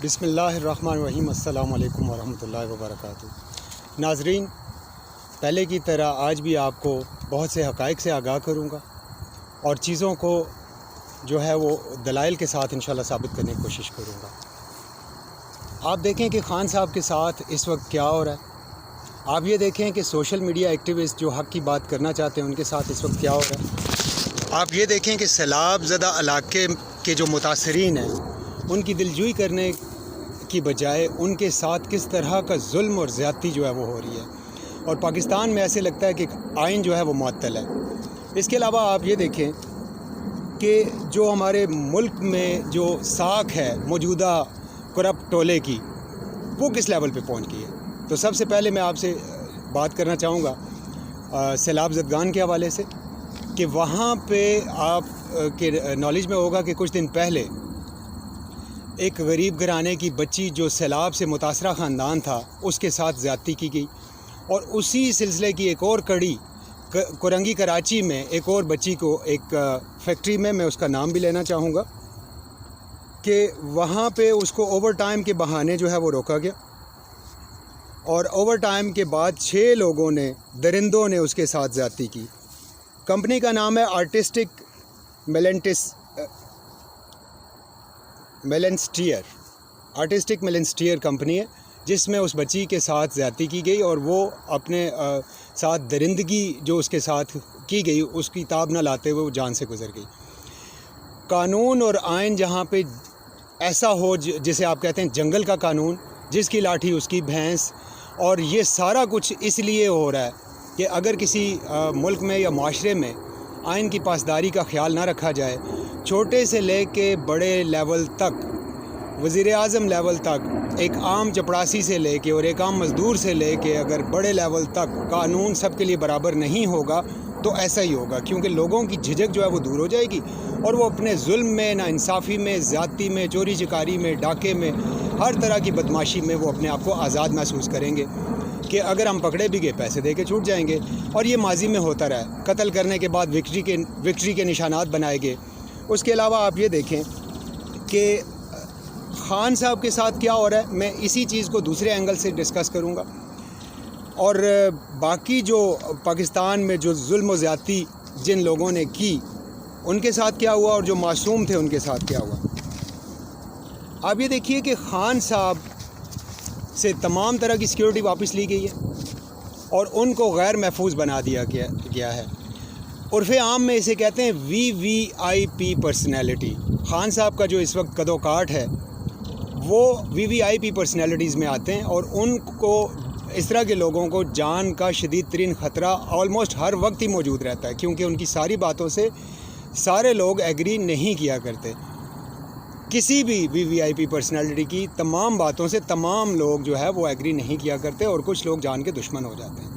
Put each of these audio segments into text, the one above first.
بسم اللہ الرحمن الرحیم۔ السلام علیکم ورحمۃ اللہ وبرکاتہ۔ ناظرین، پہلے کی طرح آج بھی آپ کو بہت سے حقائق سے آگاہ کروں گا اور چیزوں کو جو ہے وہ دلائل کے ساتھ انشاءاللہ ثابت کرنے کی کوشش کروں گا۔ آپ دیکھیں کہ خان صاحب کے ساتھ اس وقت کیا ہو رہا ہے۔ آپ یہ دیکھیں کہ سوشل میڈیا ایکٹیوسٹ جو حق کی بات کرنا چاہتے ہیں ان کے ساتھ اس وقت کیا ہو رہا ہے۔ آپ یہ دیکھیں کہ سیلاب زدہ علاقے کے جو متاثرین ہیں ان کی دلجوئی کرنے کی بجائے ان کے ساتھ کس طرح کا ظلم اور زیادتی جو ہے وہ ہو رہی ہے، اور پاکستان میں ایسے لگتا ہے کہ آئین جو ہے وہ معطل ہے۔ اس کے علاوہ آپ یہ دیکھیں کہ جو ہمارے ملک میں جو ساکھ ہے موجودہ کرپٹ ٹولے کی، وہ کس لیول پہ پہنچ گئی ہے۔ تو سب سے پہلے میں آپ سے بات کرنا چاہوں گا سیلاب زدگان کے حوالے سے، کہ وہاں پہ آپ کے نالج میں ہوگا کہ کچھ دن پہلے ایک غریب گھرانے کی بچی جو سیلاب سے متاثرہ خاندان تھا اس کے ساتھ زیادتی کی گئی، اور اسی سلسلے کی ایک اور کڑی کرنگی کراچی میں ایک اور بچی کو ایک فیکٹری میں اس کا نام بھی لینا چاہوں گا کہ وہاں پہ اس کو اوور ٹائم کے بہانے جو ہے وہ روکا گیا، اور اوور ٹائم کے بعد 6 لوگوں نے درندوں نے اس کے ساتھ زیادتی کی۔ کمپنی کا نام ہے آرٹسٹک میلنسٹیئر کمپنی ہے، جس میں اس بچی کے ساتھ زیادتی کی گئی، اور وہ اپنے ساتھ درندگی جو اس کے ساتھ کی گئی اس کی تاب نہ لاتے ہوئے وہ جان سے گزر گئی۔ قانون اور آئین جہاں پہ ایسا ہو جسے آپ کہتے ہیں جنگل کا قانون، جس کی لاٹھی اس کی بھینس، اور یہ سارا کچھ اس لیے ہو رہا ہے کہ اگر کسی ملک میں یا معاشرے میں آئین کی پاسداری کا خیال نہ رکھا جائے، چھوٹے سے لے کے بڑے لیول تک، وزیر اعظم لیول تک، ایک عام چپڑاسی سے لے کے اور ایک عام مزدور سے لے کے اگر بڑے لیول تک قانون سب کے لیے برابر نہیں ہوگا تو ایسا ہی ہوگا، کیونکہ لوگوں کی جھجک جو ہے وہ دور ہو جائے گی، اور وہ اپنے ظلم میں، ناانصافی میں، زیادتی میں، چوری چکاری میں، ڈاکے میں، ہر طرح کی بدماشی میں وہ اپنے آپ کو آزاد محسوس کریں گے کہ اگر ہم پکڑے بھی گئے پیسے دے کے چھوٹ جائیں گے۔ اور یہ ماضی میں ہوتا رہا ہے، قتل کرنے کے بعد وکٹری کے نشانات بنائے گئے۔ اس کے علاوہ آپ یہ دیکھیں کہ خان صاحب کے ساتھ کیا ہو رہا ہے، میں اسی چیز کو دوسرے اینگل سے ڈسکس کروں گا، اور باقی جو پاکستان میں جو ظلم و زیادتی جن لوگوں نے کی ان کے ساتھ کیا ہوا، اور جو معصوم تھے ان کے ساتھ کیا ہوا۔ آپ یہ دیکھیے کہ خان صاحب سے تمام طرح کی سیکیورٹی واپس لی گئی ہے اور ان کو غیر محفوظ بنا دیا گیا ہے۔ عرف عام میں اسے کہتے ہیں VVIP پرسنالٹی۔ خان صاحب کا جو اس وقت قد و کاٹ ہے وہ VVIP پرسنالٹیز میں آتے ہیں، اور ان کو اس طرح کے لوگوں کو جان کا شدید ترین خطرہ آلموسٹ ہر وقت ہی موجود رہتا ہے، کیونکہ ان کی ساری باتوں سے سارے لوگ ایگری نہیں کیا کرتے۔ کسی بھی VVIP پرسنالٹی کی تمام باتوں سے تمام لوگ جو ہے وہ ایگری نہیں کیا کرتے، اور کچھ لوگ جان کے دشمن ہو جاتے ہیں۔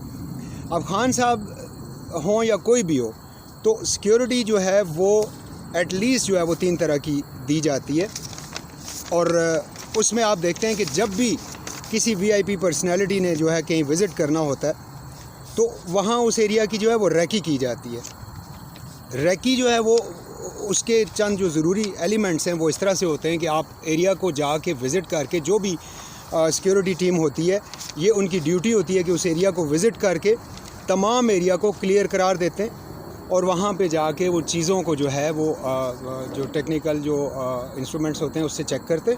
اب خان صاحب ہوں یا کوئی بھی ہو، تو سیکیورٹی جو ہے وہ ایٹ لیسٹ جو ہے وہ 3 طرح کی دی جاتی ہے، اور اس میں آپ دیکھتے ہیں کہ جب بھی کسی VIP پرسنالٹی نے جو ہے کہیں وزٹ کرنا ہوتا ہے تو وہاں اس ایریا کی جو ہے وہ ریکی کی جاتی ہے۔ ریکی جو ہے وہ اس کے چند جو ضروری ایلیمنٹس ہیں وہ اس طرح سے ہوتے ہیں کہ آپ ایریا کو جا کے وزٹ کر کے، جو بھی سیکیورٹی ٹیم ہوتی ہے یہ ان کی ڈیوٹی ہوتی ہے کہ اس ایریا کو وزٹ کر کے تمام ایریا کو کلیئر قرار دیتے ہیں، اور وہاں پہ جا کے وہ چیزوں کو جو ہے وہ جو ٹیکنیکل جو انسٹرومنٹس ہوتے ہیں اس سے چیک کرتے،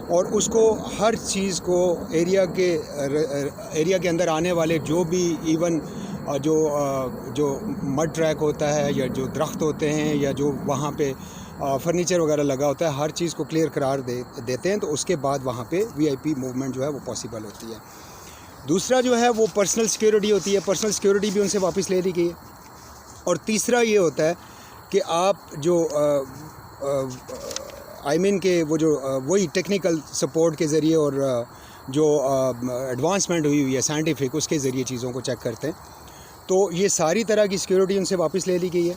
اور اس کو ہر چیز کو ایریا کے اندر آنے والے جو بھی ایون جو مڈ ٹریک ہوتا ہے یا جو درخت ہوتے ہیں یا جو وہاں پہ فرنیچر وغیرہ لگا ہوتا ہے، ہر چیز کو کلیئر قرار دیتے ہیں، تو اس کے بعد وہاں پہ VIP موومنٹ جو ہے وہ پاسبل ہوتی ہے۔ دوسرا جو ہے وہ پرسنل سیکیورٹی ہوتی ہے، پرسنل سیکیورٹی بھی ان سے واپس لے لی گئی ہے۔ اور تیسرا یہ ہوتا ہے کہ آپ جو کہ وہ جو وہی ٹیکنیکل سپورٹ کے ذریعے اور جو ایڈوانسمنٹ ہوئی ہے سائنٹیفک، اس کے ذریعے چیزوں کو چیک کرتے ہیں، تو یہ ساری طرح کی سیکیورٹی ان سے واپس لے لی گئی ہے،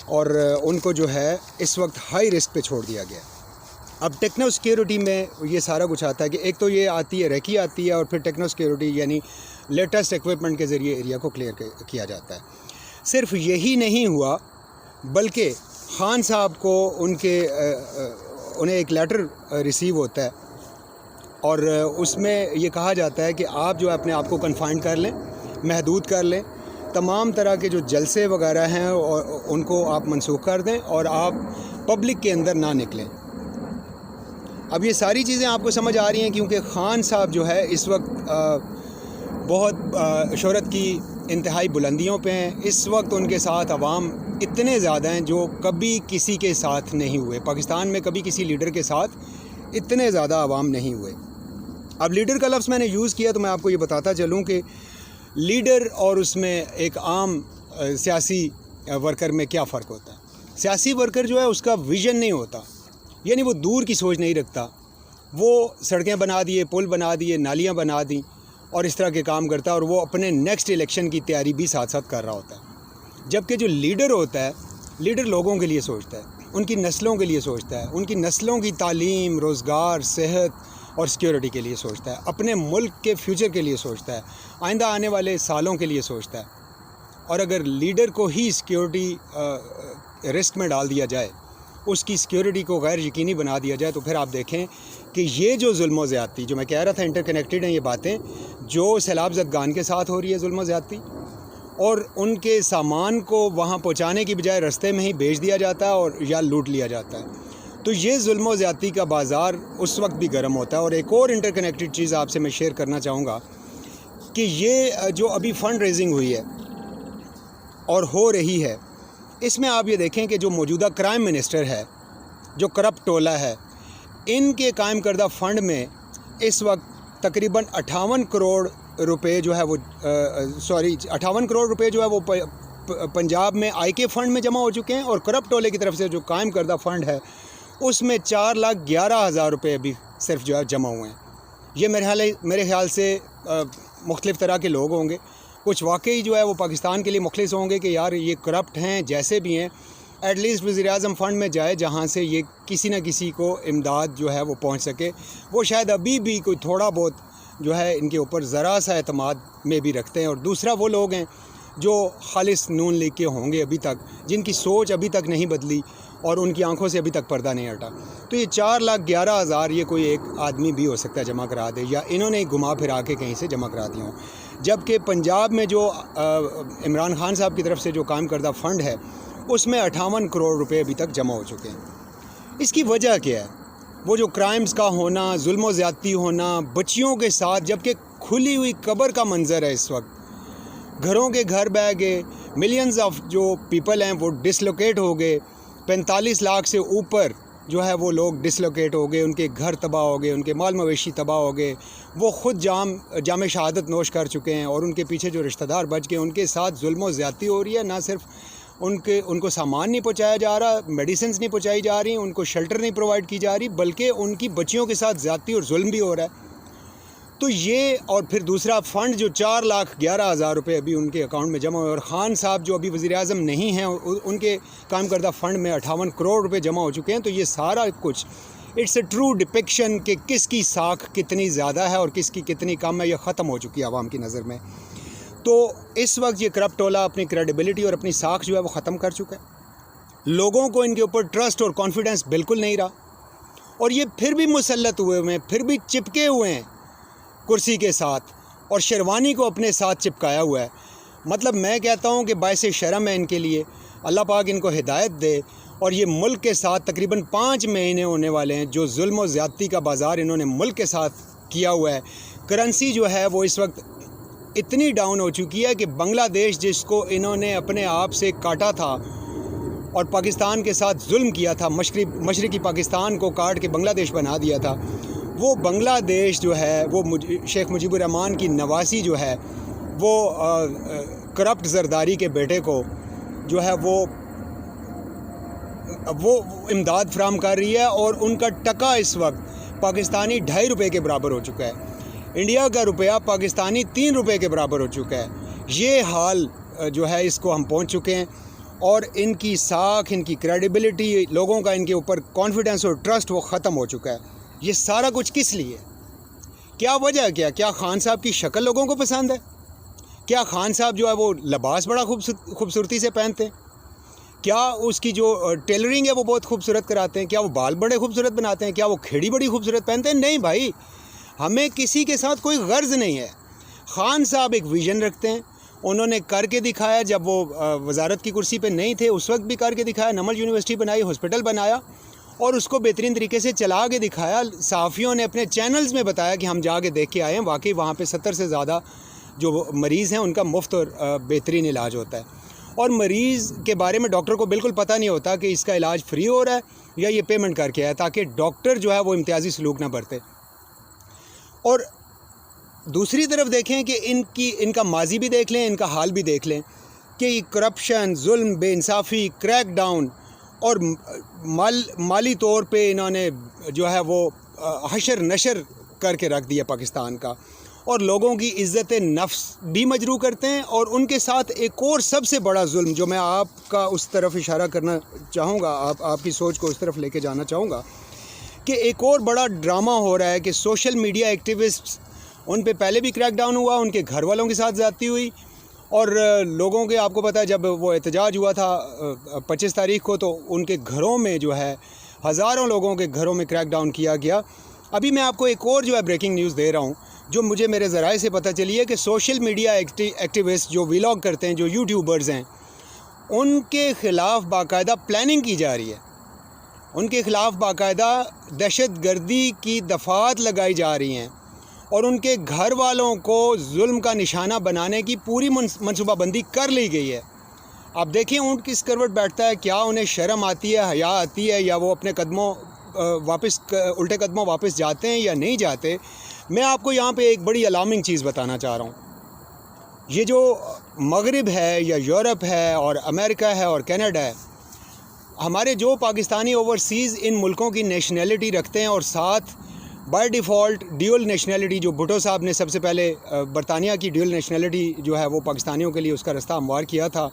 اور ان کو جو ہے اس وقت ہائی رسک پہ چھوڑ دیا گیا ہے۔ اب ٹیکنو سیکیورٹی میں یہ سارا کچھ آتا ہے کہ ایک تو یہ آتی ہے ریکی آتی ہے، اور پھر ٹیکنو سیکیورٹی یعنی لیٹسٹ ایکوپمنٹ کے ذریعے ایریا کو کلیئر کیا جاتا ہے۔ صرف یہی نہیں ہوا، بلکہ خان صاحب کو انہیں ایک لیٹر ریسیو ہوتا ہے اور اس میں یہ کہا جاتا ہے کہ آپ جو ہے اپنے آپ کو کنفائن کر لیں، محدود کر لیں، تمام طرح کے جو جلسے وغیرہ ہیں ان کو آپ منسوخ کر دیں اور آپ پبلک کے اندر نہ نکلیں۔ اب یہ ساری چیزیں آپ کو سمجھ آ رہی ہیں کیونکہ خان صاحب جو ہے اس وقت بہت شہرت کی انتہائی بلندیوں پہ ہیں۔ اس وقت ان کے ساتھ عوام اتنے زیادہ ہیں جو کبھی کسی کے ساتھ نہیں ہوئے، پاکستان میں کبھی کسی لیڈر کے ساتھ اتنے زیادہ عوام نہیں ہوئے۔ اب لیڈر کا لفظ میں نے یوز کیا تو میں آپ کو یہ بتاتا چلوں کہ لیڈر اور اس میں ایک عام سیاسی ورکر میں کیا فرق ہوتا ہے۔ سیاسی ورکر جو ہے اس کا ویژن نہیں ہوتا، یعنی وہ دور کی سوچ نہیں رکھتا، وہ سڑکیں بنا دیے، پل بنا دیے، نالیاں بنا دیں اور اس طرح کے کام کرتا ہے، اور وہ اپنے نیکسٹ الیکشن کی تیاری بھی ساتھ ساتھ کر رہا ہوتا ہے۔ جبکہ جو لیڈر ہوتا ہے، لیڈر لوگوں کے لیے سوچتا ہے، ان کی نسلوں کے لیے سوچتا ہے، ان کی نسلوں کی تعلیم، روزگار، صحت اور سیکیورٹی کے لیے سوچتا ہے، اپنے ملک کے فیوچر کے لیے سوچتا ہے، آئندہ آنے والے سالوں کے لیے سوچتا ہے۔ اور اگر لیڈر کو ہی سیکیورٹی رسک میں ڈال دیا جائے، اس کی سیکیورٹی کو غیر یقینی بنا دیا جائے، تو پھر آپ دیکھیں کہ یہ جو ظلم و زیادتی، جو میں کہہ رہا تھا انٹر کنیکٹڈ ہیں یہ باتیں، جو سیلاب زدگان کے ساتھ ہو رہی ہے ظلم و زیادتی، اور ان کے سامان کو وہاں پہنچانے کی بجائے رستے میں ہی بیچ دیا جاتا ہے اور یا لوٹ لیا جاتا ہے، تو یہ ظلم و زیادتی کا بازار اس وقت بھی گرم ہوتا ہے۔ اور ایک اور انٹر کنیکٹڈ چیز آپ سے میں شیئر کرنا چاہوں گا کہ یہ جو ابھی فنڈ ریزنگ ہوئی ہے اور ہو رہی ہے، اس میں آپ یہ دیکھیں کہ جو موجودہ کرائم منسٹر ہے، جو کرپٹ ٹولہ ہے، ان کے قائم کردہ فنڈ میں اس وقت تقریباً 58 کروڑ روپے جو ہے وہ 58 کروڑ روپے جو ہے وہ پنجاب میں آئی کے فنڈ میں جمع ہو چکے ہیں، اور کرپٹ ٹولے کی طرف سے جو قائم کردہ فنڈ ہے اس میں 4,11,000 روپے ابھی صرف جو ہے جمع ہوئے ہیں۔ یہ میرے خیال سے مختلف طرح کے لوگ ہوں گے، کچھ واقعی جو ہے وہ پاکستان کے لیے مخلص ہوں گے کہ یار یہ کرپٹ ہیں، جیسے بھی ہیں ایٹ لیسٹ وزیر اعظم فنڈ میں جائے جہاں سے یہ کسی نہ کسی کو امداد جو ہے وہ پہنچ سکے۔ وہ شاید ابھی بھی کوئی تھوڑا بہت جو ہے ان کے اوپر ذرا سا اعتماد میں بھی رکھتے ہیں، اور دوسرا وہ لوگ ہیں جو خالص نون لیگ کے ہوں گے ابھی تک، جن کی سوچ ابھی تک نہیں بدلی اور ان کی آنکھوں سے ابھی تک پردہ نہیں ہٹا۔ تو یہ 4,11,000 یہ کوئی ایک آدمی بھی ہو سکتا ہے جمع کرا دے، یا انہوں نے گھما پھرا کے کہیں سے جمع کرا دی ہوں۔ جبکہ پنجاب میں جو عمران خان صاحب کی طرف سے جو قائم کردہ فنڈ ہے اس میں 58 کروڑ روپے ابھی تک جمع ہو چکے ہیں۔ اس کی وجہ کیا ہے؟ وہ جو کرائمز کا ہونا، ظلم و زیادتی ہونا، بچیوں کے ساتھ، جبکہ کھلی ہوئی قبر کا منظر ہے اس وقت، گھروں کے گھر بہ گئے، ملینز آف جو پیپل ہیں وہ ڈسلوکیٹ ہو گئے، 45 لاکھ سے اوپر جو ہے وہ لوگ ڈسلوکیٹ ہو گئے، ان کے گھر تباہ ہو گئے، ان کے مال مویشی تباہ ہو گئے، وہ خود جام شہادت نوش کر چکے ہیں، اور ان کے پیچھے جو رشتہ دار بچ گئے ان کے ساتھ ظلم و زیادتی ہو رہی ہے۔ نہ صرف ان کو سامان نہیں پہنچایا جا رہا، میڈیسنز نہیں پہنچائی جا رہی، ان کو شیلٹر نہیں پرووائڈ کی جا رہی، بلکہ ان کی بچیوں کے ساتھ زیادتی اور ظلم بھی ہو رہا ہے۔ تو یہ، اور پھر دوسرا فنڈ جو 4,11,000 روپے ابھی ان کے اکاؤنٹ میں جمع ہوئے، اور خان صاحب جو ابھی وزیر اعظم نہیں ہیں ان کے قائم کردہ فنڈ میں 58 کروڑ روپے جمع ہو چکے ہیں۔ تو یہ سارا کچھ اٹس اے ٹرو ڈپکشن کہ کس کی ساکھ کتنی زیادہ ہے اور کس کی کتنی کم ہے، یہ ختم ہو چکی ہے عوام کی نظر میں۔ تو اس وقت یہ کرپٹ ٹولہ اپنی کریڈیبلٹی اور اپنی ساکھ جو ہے وہ ختم کر چکا ہے، لوگوں کو ان کے اوپر ٹرسٹ اور کانفیڈنس بالکل نہیں رہا، اور یہ پھر بھی مسلط ہوئے ہیں، پھر بھی چپکے ہوئے ہیں کرسی کے ساتھ، اور شیروانی کو اپنے ساتھ چپکایا ہوا ہے۔ مطلب میں کہتا ہوں کہ باعث شرم ہے ان کے لیے، اللہ پاک ان کو ہدایت دے، اور یہ ملک کے ساتھ تقریباً 5 مہینے ہونے والے ہیں جو ظلم و زیادتی کا بازار انہوں نے ملک کے ساتھ کیا ہوا ہے۔ کرنسی جو ہے وہ اس وقت اتنی ڈاؤن ہو چکی ہے کہ بنگلہ دیش جس کو انہوں نے اپنے آپ سے کاٹا تھا اور پاکستان کے ساتھ ظلم کیا تھا، مشرقی پاکستان کو کاٹ کے بنگلہ دیش بنا دیا تھا، وہ بنگلہ دیش جو ہے وہ شیخ مجیب الرحمان کی نواسی جو ہے وہ کرپٹ زرداری کے بیٹے کو جو ہے وہ امداد فراہم کر رہی ہے، اور ان کا ٹکا اس وقت پاکستانی 2.5 روپے کے برابر ہو چکا ہے، انڈیا کا روپیہ پاکستانی 3 روپے کے برابر ہو چکا ہے۔ یہ حال جو ہے اس کو ہم پہنچ چکے ہیں، اور ان کی ساکھ، ان کی کریڈیبلٹی، لوگوں کا ان کے اوپر کانفیڈنس اور ٹرسٹ وہ ختم ہو چکا ہے۔ یہ سارا کچھ کس لیے؟ کیا وجہ کیا خان صاحب کی شکل لوگوں کو پسند ہے؟ کیا خان صاحب جو ہے وہ لباس بڑا خوبصورتی سے پہنتے ہیں؟ کیا اس کی جو ٹیلرنگ ہے وہ بہت خوبصورت کراتے ہیں؟ کیا وہ بال بڑے خوبصورت بناتے ہیں؟ کیا وہ کھیڑی بڑی خوبصورت پہنتے ہیں؟ نہیں بھائی، ہمیں کسی کے ساتھ کوئی غرض نہیں ہے. خان صاحب ایک ویژن رکھتے ہیں, انہوں نے کر کے دکھایا. جب وہ وزارت کی کرسی پہ نہیں تھے اس وقت بھی کر کے دکھایا. نمل یونیورسٹی بنائی, ہاسپٹل بنایا اور اس کو بہترین طریقے سے چلا کے دکھایا. صحافیوں نے اپنے چینلز میں بتایا کہ ہم جا کے دیکھ کے آئے ہیں, واقعی وہاں پہ 70 سے زیادہ جو مریض ہیں ان کا مفت اور بہترین علاج ہوتا ہے. اور مریض کے بارے میں ڈاکٹر کو بالکل پتہ نہیں ہوتا کہ اس کا علاج فری ہو رہا ہے یا یہ پیمنٹ کر کے ہے, تاکہ ڈاکٹر جو ہے وہ امتیازی سلوک نہ برتے. اور دوسری طرف دیکھیں کہ ان کا ماضی بھی دیکھ لیں, ان کا حال بھی دیکھ لیں کہ یہ کرپشن, ظلم, بے انصافی, کریک ڈاؤن اور مالی طور پہ انہوں نے جو ہے وہ حشر نشر کر کے رکھ دیا پاکستان کا, اور لوگوں کی عزت نفس بھی مجروح کرتے ہیں. اور ان کے ساتھ ایک اور سب سے بڑا ظلم جو میں آپ کا اس طرف اشارہ کرنا چاہوں گا, آپ کی سوچ کو اس طرف لے کے جانا چاہوں گا کہ ایک اور بڑا ڈرامہ ہو رہا ہے کہ سوشل میڈیا ایکٹیوسٹس, ان پہ پہلے بھی کریک ڈاؤن ہوا, ان کے گھر والوں کے ساتھ زیادتی ہوئی, اور لوگوں کے, آپ کو پتہ ہے جب وہ احتجاج ہوا تھا 25 تاریخ کو, تو ان کے گھروں میں جو ہے ہزاروں لوگوں کے گھروں میں کریک ڈاؤن کیا گیا. ابھی میں آپ کو ایک اور جو ہے بریکنگ نیوز دے رہا ہوں جو مجھے میرے ذرائع سے پتہ چلی ہے کہ سوشل میڈیا ایکٹیوسٹ جو ویلاگ کرتے ہیں, جو یوٹیوبرز ہیں, ان کے خلاف باقاعدہ پلاننگ کی جا رہی ہے. ان کے خلاف باقاعدہ دہشت گردی کی دفعات لگائی جا رہی ہیں, اور ان کے گھر والوں کو ظلم کا نشانہ بنانے کی پوری منصوبہ بندی کر لی گئی ہے. آپ دیکھیں اونٹ کس کروٹ بیٹھتا ہے, کیا انہیں شرم آتی ہے, حیا آتی ہے, یا وہ اپنے قدموں الٹے قدموں واپس جاتے ہیں یا نہیں جاتے. میں آپ کو یہاں پہ ایک بڑی الارمنگ چیز بتانا چاہ رہا ہوں. یہ جو مغرب ہے یا یورپ ہے اور امریکہ ہے اور کینیڈا ہے, ہمارے جو پاکستانی اوورسیز ان ملکوں کی نیشنلٹی رکھتے ہیں, اور ساتھ بائی ڈیفالٹ ڈیول نیشنلٹی, جو بھٹو صاحب نے سب سے پہلے برطانیہ کی ڈیول نیشنلٹی جو ہے وہ پاکستانیوں کے لیے اس کا رستہ ہموار کیا تھا,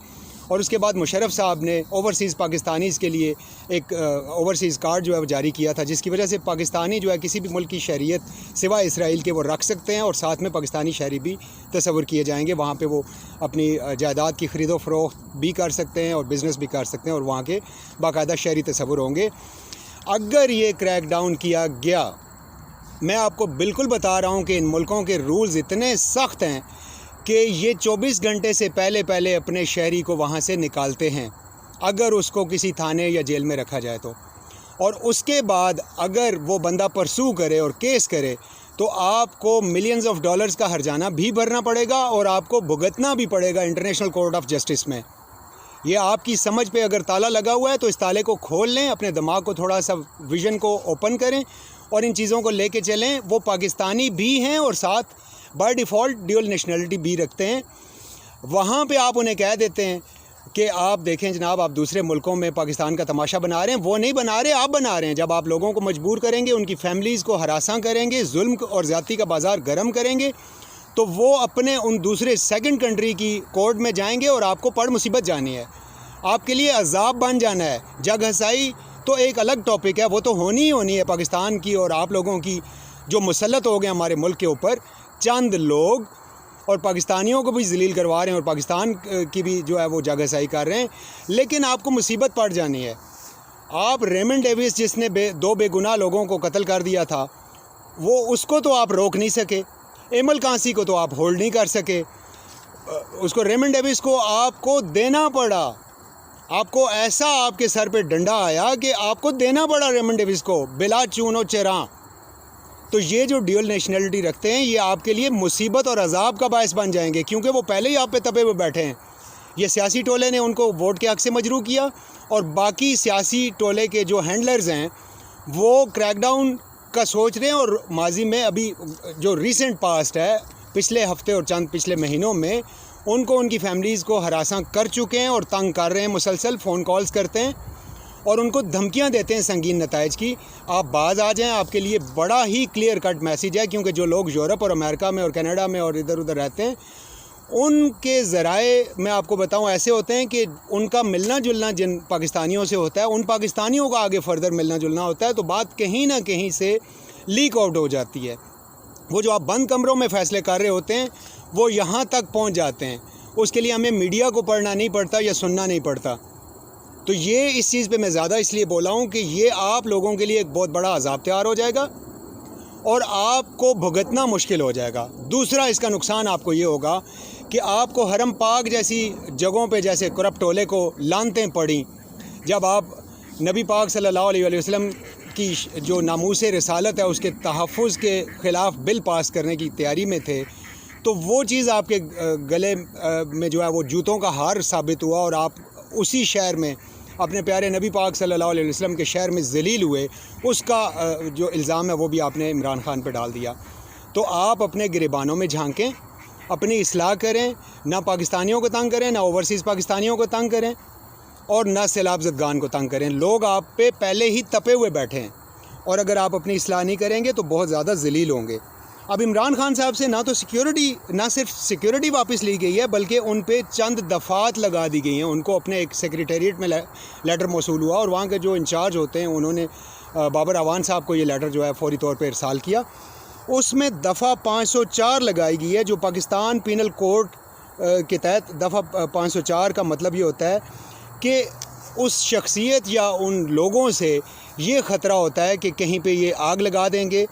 اور اس کے بعد مشرف صاحب نے اوورسیز پاکستانیز کے لیے ایک اوورسیز کارڈ جو ہے وہ جاری کیا تھا, جس کی وجہ سے پاکستانی جو ہے کسی بھی ملک کی شہریت سوائے اسرائیل کے وہ رکھ سکتے ہیں, اور ساتھ میں پاکستانی شہری بھی تصور کیے جائیں گے. وہاں پہ وہ اپنی جائیداد کی خرید و فروخت بھی کر سکتے ہیں اور بزنس بھی کر سکتے ہیں, اور وہاں کے باقاعدہ شہری تصور ہوں گے. اگر یہ کریک ڈاؤن کیا گیا, میں آپ کو بالکل بتا رہا ہوں کہ ان ملکوں کے رولز اتنے سخت ہیں کہ یہ 24 گھنٹے سے پہلے اپنے شہری کو وہاں سے نکالتے ہیں اگر اس کو کسی تھانے یا جیل میں رکھا جائے تو. اور اس کے بعد اگر وہ بندہ پرسو کرے اور کیس کرے تو آپ کو ملینز آف ڈالرز کا ہرجانہ بھی بھرنا پڑے گا, اور آپ کو بھگتنا بھی پڑے گا انٹرنیشنل کورٹ آف جسٹس میں. یہ آپ کی سمجھ پہ اگر تالا لگا ہوا ہے تو اس تالے کو کھول لیں, اپنے دماغ کو تھوڑا سا ویژن کو اوپن کریں اور ان چیزوں کو لے کے چلیں. وہ پاکستانی بھی ہیں اور ساتھ بائی ڈیفالٹ ڈیول نیشنلٹی بھی رکھتے ہیں. وہاں پہ آپ انہیں کہہ دیتے ہیں کہ آپ دیکھیں جناب, آپ دوسرے ملکوں میں پاکستان کا تماشا بنا رہے ہیں. وہ نہیں بنا رہے, آپ بنا رہے ہیں. جب آپ لوگوں کو مجبور کریں گے, ان کی فیملیز کو ہراساں کریں گے, ظلم اور زیادتی کا بازار گرم کریں گے, تو وہ اپنے ان دوسرے سیکنڈ کنٹری کی کورٹ میں جائیں گے اور آپ کو پڑ مصیبت جانی ہے, آپ کے لیے عذاب بن جانا ہے. جگ ہنسائی تو ایک الگ ٹاپک ہے, وہ تو ہونی ہی ہونی ہے پاکستان کی اور آپ لوگوں کی جو مسلط ہو گئے ہمارے ملک کے اوپر چند لوگ, اور پاکستانیوں کو بھی ذلیل کروا رہے ہیں اور پاکستان کی بھی جو ہے وہ جگ ہنسائی کر رہے ہیں. لیکن آپ کو مصیبت پڑ جانی ہے. آپ ریمنڈ ڈیوس جس نے دو بے گناہ لوگوں کو قتل کر دیا تھا, وہ اس کو تو آپ روک نہیں سکے. ایمل کانسی کو تو آپ ہولڈ نہیں کر سکے. اس کو ریمنڈ ڈیوس کو آپ کو دینا پڑا. آپ کو ایسا آپ کے سر پہ ڈنڈا آیا کہ آپ کو دینا پڑا ریمنڈ ڈیوس کو بلا چون و چراں. تو یہ جو ڈیول نیشنلٹی رکھتے ہیں یہ آپ کے لیے مصیبت اور عذاب کا باعث بن جائیں گے, کیونکہ وہ پہلے ہی آپ پہ تپے ہوئے بیٹھے ہیں. یہ سیاسی ٹولے نے ان کو ووٹ کے حق سے مجروح کیا, اور باقی سیاسی ٹولے کے جو ہینڈلرز ہیں وہ کریک ڈاؤن کا سوچ رہے ہیں. اور ماضی میں ابھی جو ریسنٹ پاسٹ ہے, پچھلے ہفتے اور چند پچھلے مہینوں میں ان کو ان کی فیملیز کو ہراساں کر چکے ہیں اور تنگ کر رہے ہیں. مسلسل فون کالز کرتے ہیں اور ان کو دھمکیاں دیتے ہیں سنگین نتائج کی. آپ باز آ جائیں, آپ کے لیے بڑا ہی کلیئر کٹ میسیج ہے, کیونکہ جو لوگ یورپ اور امریکہ میں اور کینیڈا میں اور ادھر ادھر رہتے ہیں ان کے ذرائع میں آپ کو بتاؤں ایسے ہوتے ہیں کہ ان کا ملنا جلنا جن پاکستانیوں سے ہوتا ہے, ان پاکستانیوں کا آگے فردر ملنا جلنا ہوتا ہے, تو بات کہیں نہ کہیں سے لیک آؤٹ ہو جاتی ہے. وہ جو آپ بند کمروں میں فیصلے کر رہے ہوتے ہیں وہ یہاں تک پہنچ جاتے ہیں. اس کے لیے ہمیں میڈیا کو پڑھنا نہیں پڑتا یا سننا نہیں پڑتا. تو یہ اس چیز پہ میں زیادہ اس لیے بولا ہوں کہ یہ آپ لوگوں کے لیے ایک بہت بڑا عذاب تیار ہو جائے گا. اور آپ کو بھگتنا مشکل ہو جائے گا۔ دوسرا اس کا نقصان آپ کو یہ ہوگا کہ آپ کو حرم پاک جیسی جگہوں پہ جیسے کرپٹ ٹولے کو لانتیں پڑیں، جب آپ نبی پاک صلی اللہ علیہ وآلہ وسلم کی جو ناموس رسالت ہے اس کے تحفظ کے خلاف بل پاس کرنے کی تیاری میں تھے، تو وہ چیز آپ کے گلے میں جو ہے وہ جوتوں کا ہار ثابت ہوا، اور آپ اسی شہر میں اپنے پیارے نبی پاک صلی اللہ علیہ وسلم کے شہر میں ذلیل ہوئے۔ اس کا جو الزام ہے وہ بھی آپ نے عمران خان پہ ڈال دیا۔ تو آپ اپنے گریبانوں میں جھانکیں، اپنی اصلاح کریں، نہ پاکستانیوں کو تنگ کریں، نہ اوورسیز پاکستانیوں کو تنگ کریں، اور نہ سیلاب زدگان کو تنگ کریں۔ لوگ آپ پہ پہلے ہی تپے ہوئے بیٹھے ہیں، اور اگر آپ اپنی اصلاح نہیں کریں گے تو بہت زیادہ ذلیل ہوں گے۔ اب عمران خان صاحب سے نہ صرف سیکیورٹی واپس لی گئی ہے، بلکہ ان پہ چند دفعات لگا دی گئی ہیں۔ ان کو اپنے ایک سیکریٹریٹ میں لیٹر موصول ہوا، اور وہاں کے جو انچارج ہوتے ہیں انہوں نے بابر اعوان صاحب کو یہ لیٹر جو ہے فوری طور پہ ارسال کیا۔ اس میں دفعہ 504 لگائی گئی ہے، جو پاکستان پینل کوڈ کے تحت دفعہ 504 کا مطلب یہ ہوتا ہے کہ اس شخصیت یا ان لوگوں سے یہ خطرہ ہوتا ہے کہ کہیں پہ یہ آگ لگا دیں گے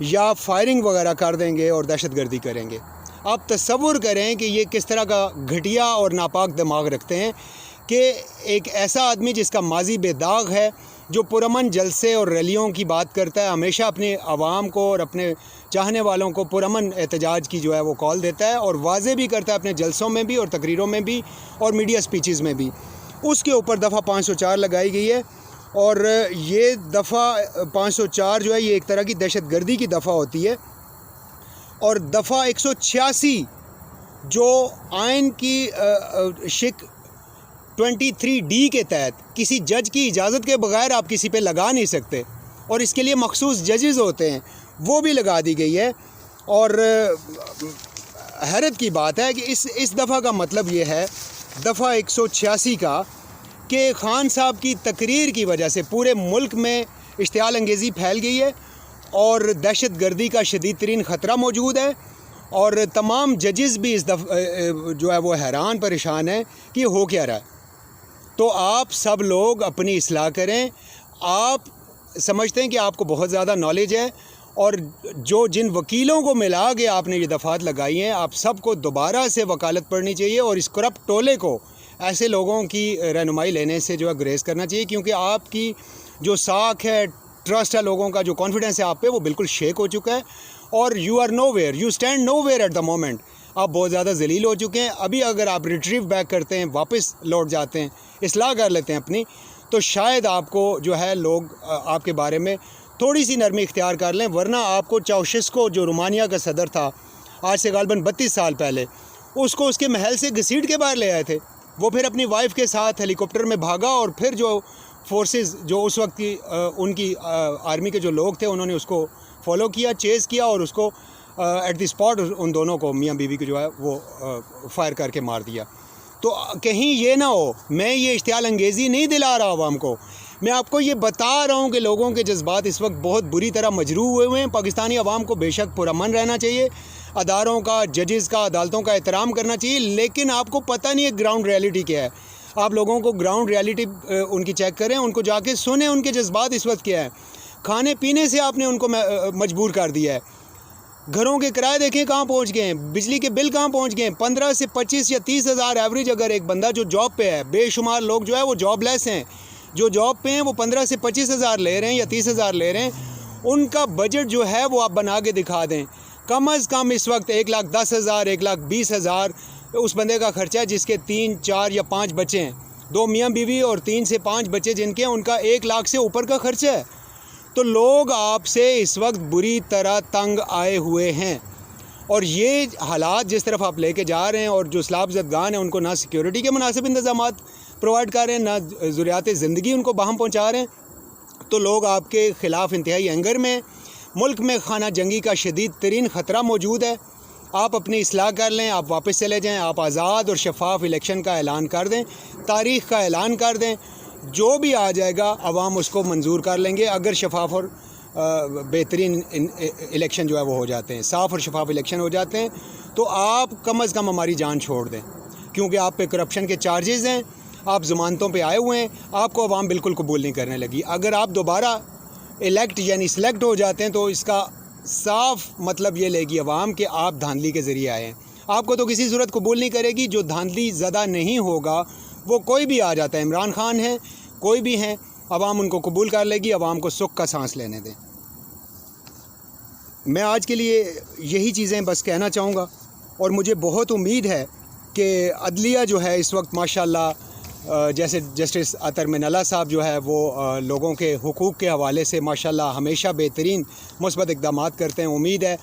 یا فائرنگ وغیرہ کر دیں گے اور دہشت گردی کریں گے۔ آپ تصور کریں کہ یہ کس طرح کا گھٹیا اور ناپاک دماغ رکھتے ہیں کہ ایک ایسا آدمی جس کا ماضی بے داغ ہے، جو پرامن جلسے اور ریلیوں کی بات کرتا ہے، ہمیشہ اپنے عوام کو اور اپنے چاہنے والوں کو پرامن احتجاج کی جو ہے وہ کال دیتا ہے، اور واضح بھی کرتا ہے اپنے جلسوں میں بھی اور تقریروں میں بھی اور میڈیا سپیچز میں بھی۔ اس کے اوپر دفعہ 504 لگائی گئی ہے، اور یہ دفعہ 504 جو ہے یہ ایک طرح کی دہشت گردی کی دفعہ ہوتی ہے۔ اور دفعہ 186 جو آئین کی شق 23D کے تحت کسی جج کی اجازت کے بغیر آپ کسی پہ لگا نہیں سکتے، اور اس کے لیے مخصوص ججز ہوتے ہیں، وہ بھی لگا دی گئی ہے۔ اور حیرت کی بات ہے کہ اس دفعہ کا مطلب یہ ہے، دفعہ 186 کا، کہ خان صاحب کی تقریر کی وجہ سے پورے ملک میں اشتعال انگیزی پھیل گئی ہے، اور دہشت گردی کا شدید ترین خطرہ موجود ہے، اور تمام ججز بھی اس دفعہ جو ہے وہ حیران پریشان ہیں کہ یہ ہو کیا رہا ہے۔ تو آپ سب لوگ اپنی اصلاح کریں۔ آپ سمجھتے ہیں کہ آپ کو بہت زیادہ نالج ہے، اور جن وکیلوں کو ملا کے آپ نے یہ دفعات لگائی ہیں، آپ سب کو دوبارہ سے وکالت پڑھنی چاہیے، اور اس کرپٹ ٹولے کو ایسے لوگوں کی رہنمائی لینے سے جو ہے گریز کرنا چاہیے، کیونکہ آپ کی جو ساکھ ہے، ٹرسٹ ہے لوگوں کا، جو کانفیڈنس ہے آپ پہ، وہ بالکل شیک ہو چکا ہے، اور you are nowhere, you stand nowhere at the moment. آپ بہت زیادہ ذلیل ہو چکے ہیں۔ ابھی اگر آپ ریٹریو بیک کرتے ہیں، واپس لوٹ جاتے ہیں، اصلاح کر لیتے ہیں اپنی، تو شاید آپ کو جو ہے لوگ آپ کے بارے میں تھوڑی سی نرمی اختیار کر لیں، ورنہ آپ کو چاؤشسکو جو رومانیہ کا صدر تھا آج سے غالباً 32 سال پہلے، اس کو اس کے محل سے گھسیٹ کے باہر لے آئے تھے۔ وہ پھر اپنی وائف کے ساتھ ہیلی کاپٹر میں بھاگا، اور پھر جو فورسز جو اس وقت کی ان کی آرمی کے جو لوگ تھے انہوں نے اس کو فالو کیا، چیز کیا، اور اس کو ایٹ دی اسپاٹ ان دونوں کو، میاں بیوی کو جو ہے وہ فائر کر کے مار دیا۔ تو کہیں یہ نہ ہو، میں یہ اشتعال انگیزی نہیں دلا رہا عوام کو، میں آپ کو یہ بتا رہا ہوں کہ لوگوں کے جذبات اس وقت بہت بری طرح مجروح ہوئے ہیں۔ پاکستانی عوام کو بے شک پرامن رہنا چاہیے، اداروں کا، ججز کا، عدالتوں کا احترام کرنا چاہیے، لیکن آپ کو پتہ نہیں ہے گراؤنڈ ریالٹی کیا ہے۔ آپ لوگوں کو گراؤنڈ ریالٹی ان کی چیک کریں، ان کو جا کے سنیں ان کے جذبات اس وقت کیا ہے۔ کھانے پینے سے آپ نے ان کو مجبور کر دیا ہے۔ گھروں کے کرائے دیکھیں کہاں پہنچ گئے ہیں، بجلی کے بل کہاں پہنچ گئے ہیں۔ 15 سے 25 یا 30 ہزار ایوریج اگر ایک بندہ جو جاب پہ ہے، بے شمار لوگ جو ہے وہ جاب لیس ہیں، جو جاب پہ ہیں وہ 15 سے 25 ہزار لے رہے ہیں یا 30 ہزار لے رہے ہیں۔ ان کا بجٹ جو ہے وہ آپ بنا کے دکھا دیں۔ کم از کم اس وقت 1,10,000 1,20,000 اس بندے کا خرچہ ہے جس کے 3 4 یا 5 بچے ہیں، 2 میاں بیوی اور 3 سے 5 بچے جن کے، ان کا 1 لاکھ سے اوپر کا خرچہ ہے۔ تو لوگ آپ سے اس وقت بری طرح تنگ آئے ہوئے ہیں، اور یہ حالات جس طرف آپ لے کے جا رہے ہیں، اور جو سیلاب زدگان ہیں ان کو نہ سیکیورٹی کے مناسب انتظامات پرووائڈ کر رہے ہیں، نہ ضروریات زندگی ان کو باہم پہنچا رہے ہیں، تو لوگ آپ کے خلاف انتہائی اینگر میں۔ ملک میں خانہ جنگی کا شدید ترین خطرہ موجود ہے۔ آپ اپنی اصلاح کر لیں، آپ واپس چلے جائیں، آپ آزاد اور شفاف الیکشن کا اعلان کر دیں، تاریخ کا اعلان کر دیں، جو بھی آ جائے گا عوام اس کو منظور کر لیں گے اگر شفاف اور بہترین الیکشن جو ہے وہ ہو جاتے ہیں، صاف اور شفاف الیکشن ہو جاتے ہیں۔ تو آپ کم از کم ہماری جان چھوڑ دیں، کیونکہ آپ پہ کرپشن کے چارجز ہیں، آپ ضمانتوں پہ آئے ہوئے ہیں، آپ کو عوام بالکل قبول نہیں کرنے لگی۔ اگر آپ دوبارہ الیکٹ یعنی سلیکٹ ہو جاتے ہیں تو اس کا صاف مطلب یہ لے گی عوام کہ آپ دھاندلی کے ذریعے آئے ہیں. آپ کو تو کسی صورت قبول نہیں کرے گی. جو دھاندلی زدہ نہیں ہوگا وہ کوئی بھی آ جاتا ہے، عمران خان ہیں، کوئی بھی ہیں، عوام ان کو قبول کر لے گی. عوام کو سکھ کا سانس لینے دیں. میں آج کے لیے یہی چیزیں بس کہنا چاہوں گا، اور مجھے بہت امید ہے کہ عدلیہ جو ہے اس وقت ماشاءاللہ جیسے جسٹس عطر من اللہ صاحب جو ہے وہ لوگوں کے حقوق کے حوالے سے ماشاءاللہ ہمیشہ بہترین مثبت اقدامات کرتے ہیں. امید ہے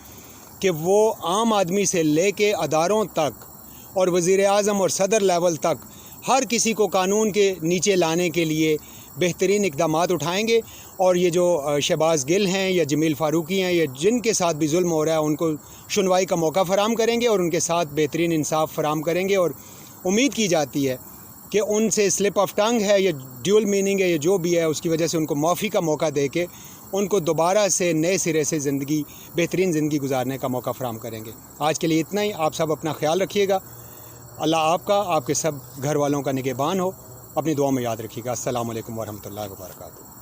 کہ وہ عام آدمی سے لے کے اداروں تک اور وزیر اعظم اور صدر لیول تک ہر کسی کو قانون کے نیچے لانے کے لیے بہترین اقدامات اٹھائیں گے. اور یہ جو شہباز گل ہیں یا جمیل فاروقی ہیں یا جن کے ساتھ بھی ظلم ہو رہا ہے ان کو سنوائی کا موقع فراہم کریں گے اور ان کے ساتھ بہترین انصاف فراہم کریں گے. اور امید کی جاتی ہے کہ ان سے سلپ آف ٹنگ ہے یا ڈیول میننگ ہے یا جو بھی ہے اس کی وجہ سے ان کو معافی کا موقع دے کے ان کو دوبارہ سے نئے سرے سے بہترین زندگی گزارنے کا موقع فراہم کریں گے. آج کے لیے اتنا ہی. آپ سب اپنا خیال رکھیے گا. اللہ آپ کا، آپ کے سب گھر والوں کا نگہبان ہو. اپنی دعا میں یاد رکھیے گا. السلام علیکم ورحمۃ اللہ وبرکاتہ.